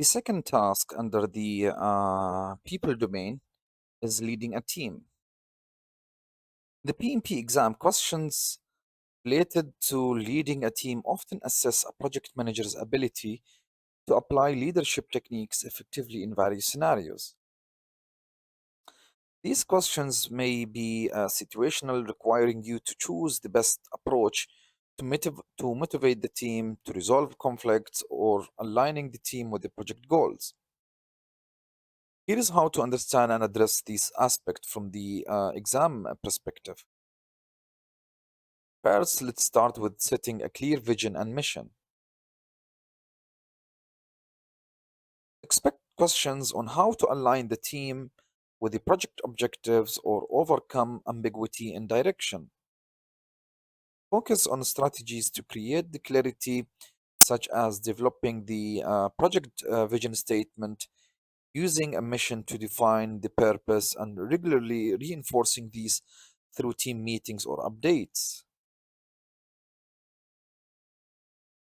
The second task under the people domain is leading a team. The PMP exam questions related to leading a team often assess a project manager's ability to apply leadership techniques effectively in various scenarios. These questions may be situational, requiring you to choose the best approach to motivate the team, to resolve conflicts, or aligning the team with the project goals. Here is how to understand and address these aspects from the exam perspective. First, let's start with setting a clear vision and mission. Expect questions on how to align the team with the project objectives or overcome ambiguity in direction. Focus on strategies to create the clarity, such as developing the project vision statement, using a mission to define the purpose, and regularly reinforcing these through team meetings or updates.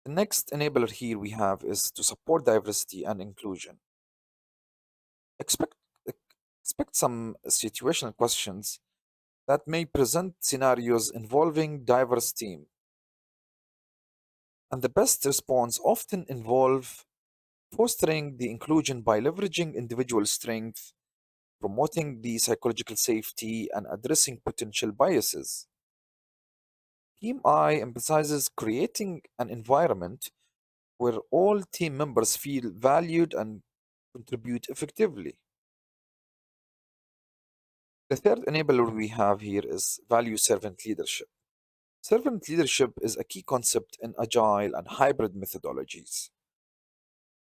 The next enabler here we have is to support diversity and inclusion. Expect, expect some situational questions that may present scenarios involving diverse team. And the best response often involve fostering the inclusion by leveraging individual strength, promoting the psychological safety, and addressing potential biases. PMI emphasizes creating an environment where all team members feel valued and contribute effectively. The third enabler we have here is value servant leadership. Servant leadership is a key concept in agile and hybrid methodologies,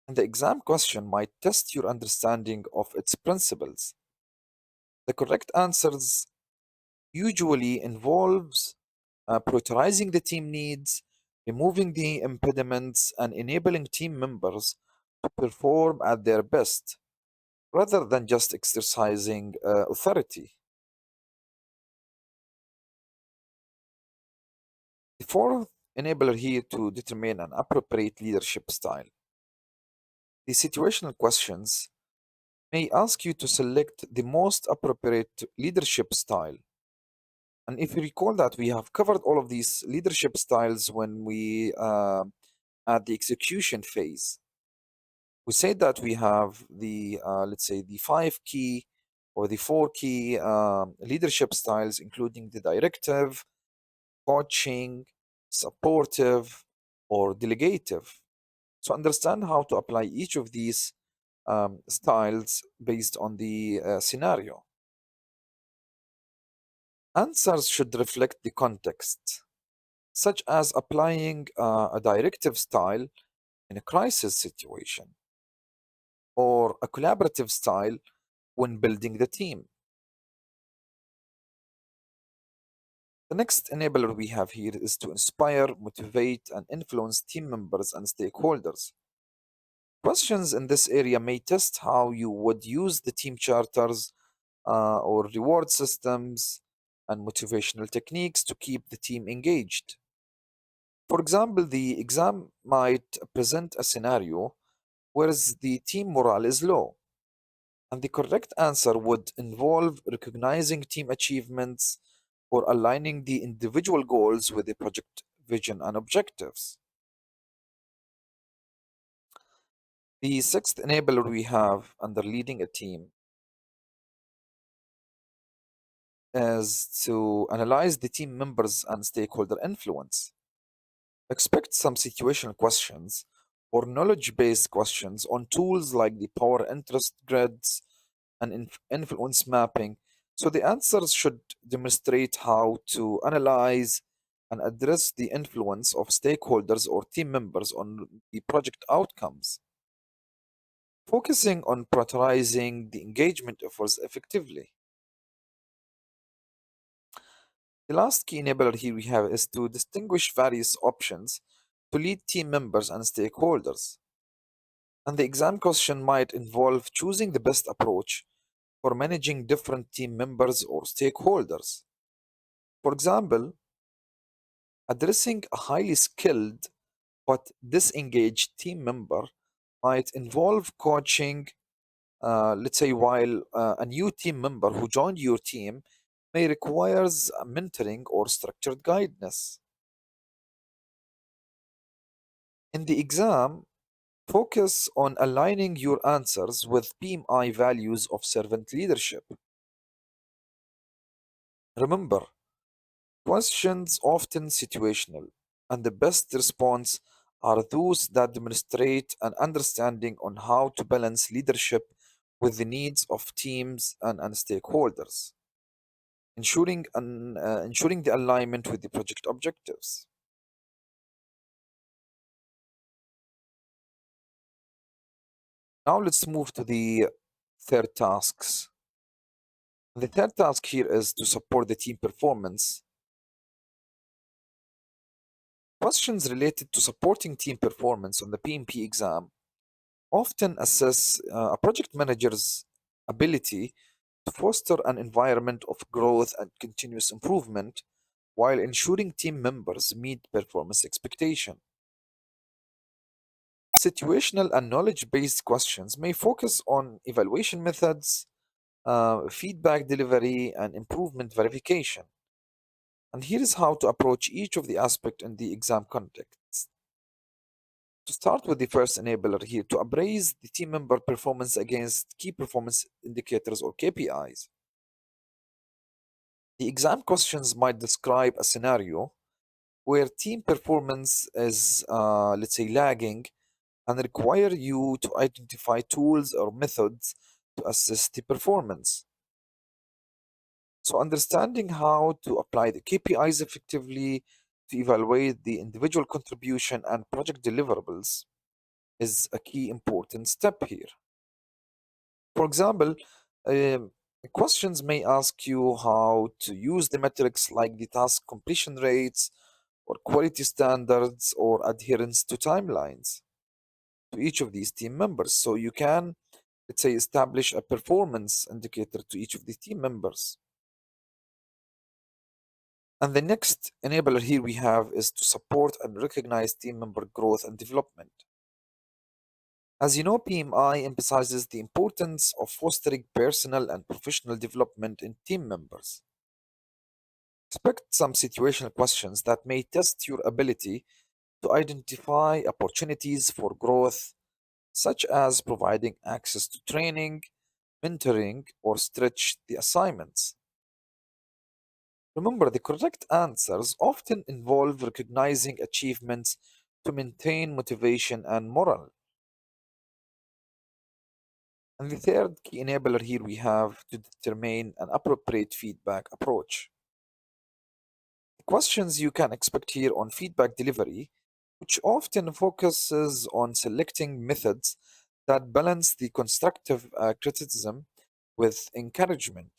and the exam question might test your understanding of its principles. The correct answers usually involves prioritizing the team needs, removing the impediments, and enabling team members to perform at their best rather than just exercising authority. The fourth enabler here to determine an appropriate leadership style. The situational questions may ask you to select the most appropriate leadership style. And if you recall that we have covered all of these leadership styles when we at the execution phase, we said that we have the let's say the five key or the four key leadership styles, including the directive, coaching, supportive, or delegative. So understand how to apply each of these styles based on the scenario. Answers should reflect the context, such as applying a directive style in a crisis situation or a collaborative style when building the team. The next enabler we have here is to inspire, motivate, and influence team members and stakeholders. Questions in this area may test how you would use the team charters or reward systems and motivational techniques to keep the team engaged. For example, the exam might present a scenario where the team morale is low, and the correct answer would involve recognizing team achievements or aligning the individual goals with the project vision and objectives. The sixth enabler we have under leading a team is to analyze the team members and stakeholder influence. Expect some situational questions or knowledge-based questions on tools like the power interest grids and influence mapping. So the answers should demonstrate how to analyze and address the influence of stakeholders or team members on the project outcomes, focusing on prioritizing the engagement efforts effectively. The last key enabler here we have is to distinguish various options to lead team members and stakeholders. And the exam question might involve choosing the best approach for managing different team members or stakeholders. For example, addressing a highly skilled but disengaged team member might involve coaching, let's say, while a new team member who joined your team may requires mentoring or structured guidance. In the exam, focus on aligning your answers with PMI values of servant leadership. Remember, questions often situational, and the best response are those that demonstrate an understanding on how to balance leadership with the needs of teams and stakeholders, ensuring the alignment with the project objectives. Now let's move to the third tasks. The third task here is to support the team performance. Questions related to supporting team performance on the PMP exam often assess a project manager's ability to foster an environment of growth and continuous improvement while ensuring team members meet performance expectation. Situational and knowledge-based questions may focus on evaluation methods, feedback delivery, and improvement verification. And here is how to approach each of the aspects in the exam context. To start with the first enabler here, to appraise the team member performance against key performance indicators or KPIs. The exam questions might describe a scenario where team performance is, let's say, lagging and require you to identify tools or methods to assess the performance. So, understanding how to apply the KPIs effectively to evaluate the individual contribution and project deliverables is a key important step here. For example, um, questions may ask you how to use the metrics like the task completion rates or quality standards or adherence to timelines to each of these team members. So you can, let's say, establish a performance indicator to each of the team members. And the next enabler here we have is to support and recognize team member growth and development. As you know, PMI emphasizes the importance of fostering personal and professional development in team members. Expect some situational questions that may test your ability to identify opportunities for growth, such as providing access to training, mentoring, or stretch the assignments. Remember, the correct answers often involve recognizing achievements to maintain motivation and morale. And the third key enabler here we have to determine an appropriate feedback approach. The questions you can expect here on feedback delivery, which often focuses on selecting methods that balance the constructive criticism with encouragement.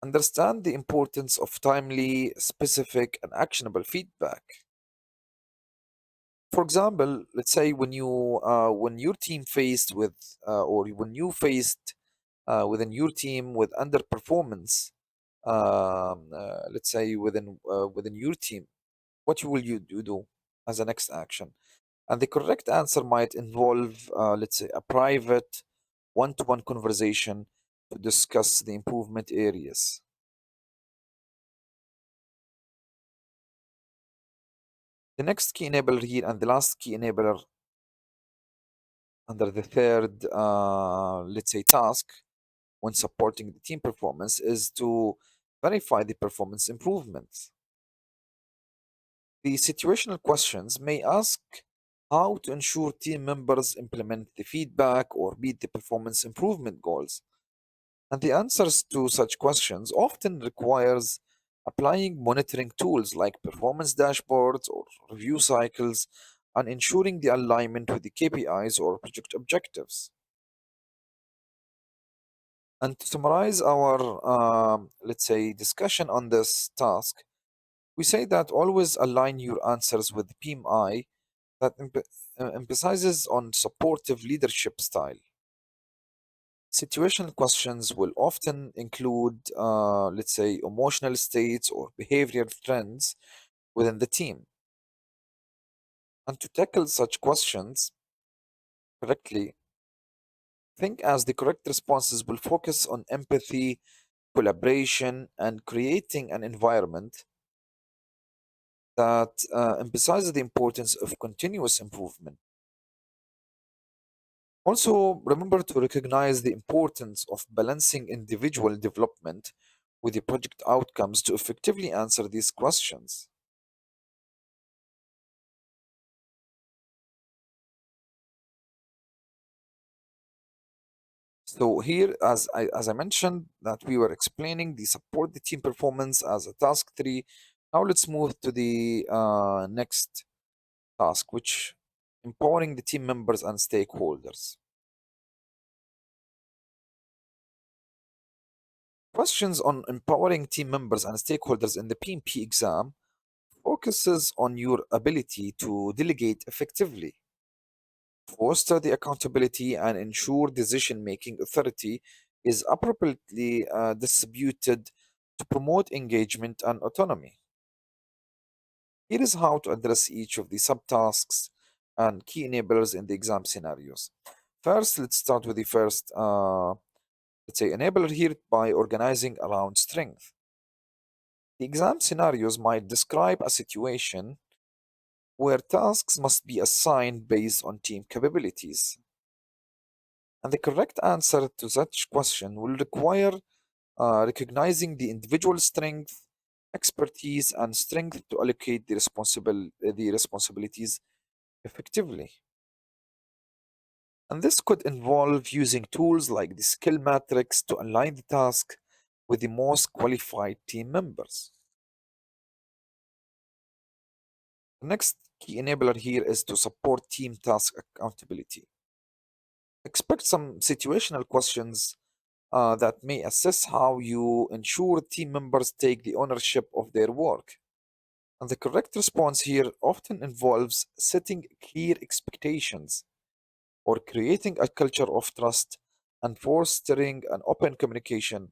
Understand the importance of timely, specific, and actionable feedback. For example, let's say when your team faced with or when you faced within your team with underperformance, let's say within your team, what will you do as a next action? And the correct answer might involve, let's say, a private one-to-one conversation to discuss the improvement areas. The next key enabler here and the last key enabler under the third, let's say, task when supporting the team performance is to verify the performance improvements. The situational questions may ask how to ensure team members implement the feedback or meet the performance improvement goals. And the answers to such questions often requires applying monitoring tools like performance dashboards or review cycles and ensuring the alignment with the KPIs or project objectives. And to summarize our, let's say, discussion on this task, we say that always align your answers with the PMI that emphasizes on supportive leadership style. Situational questions will often include, let's say, emotional states or behavioral trends within the team. And to tackle such questions correctly, think as the correct responses will focus on empathy, collaboration, and creating an environment that emphasizes the importance of continuous improvement. Also, remember to recognize the importance of balancing individual development with the project outcomes to effectively answer these questions. So here, as I mentioned, that we were explaining the support the team performance as a task three. Now let's move to the next task, which empowering the team members and stakeholders. Questions on empowering team members and stakeholders in the PMP exam focuses on your ability to delegate effectively, foster the accountability, and ensure decision-making authority is appropriately distributed to promote engagement and autonomy. Here is how to address each of the subtasks and key enablers in the exam scenarios. First, let's start with the first, let's say, enabler here by organizing around strength. The exam scenarios might describe a situation where tasks must be assigned based on team capabilities. And the correct answer to such question will require recognizing the individual strength, expertise, and strength to allocate the responsibilities effectively. And this could involve using tools like the skill matrix to align the task with the most qualified team members. The next key enabler here is to support team task accountability. Expect some situational questions that may assess how you ensure team members take the ownership of their work. And the correct response here often involves setting clear expectations or creating a culture of trust and fostering an open communication.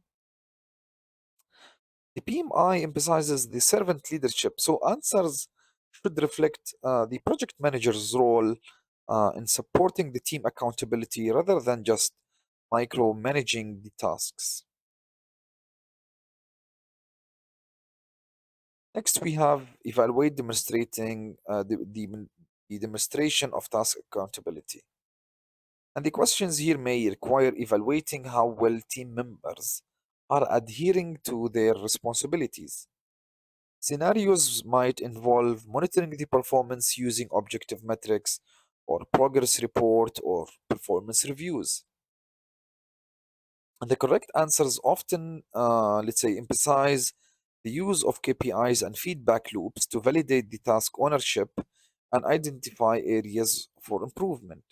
The PMI emphasizes the servant leadership, so answers should reflect the project manager's role in supporting the team accountability rather than just micromanaging the tasks. Next, we have evaluate demonstrating the demonstration of task accountability. And the questions here may require evaluating how well team members are adhering to their responsibilities. Scenarios might involve monitoring the performance using objective metrics or progress report or performance reviews. And the correct answers often, let's say, emphasize the use of KPIs and feedback loops to validate the task ownership and identify areas for improvement.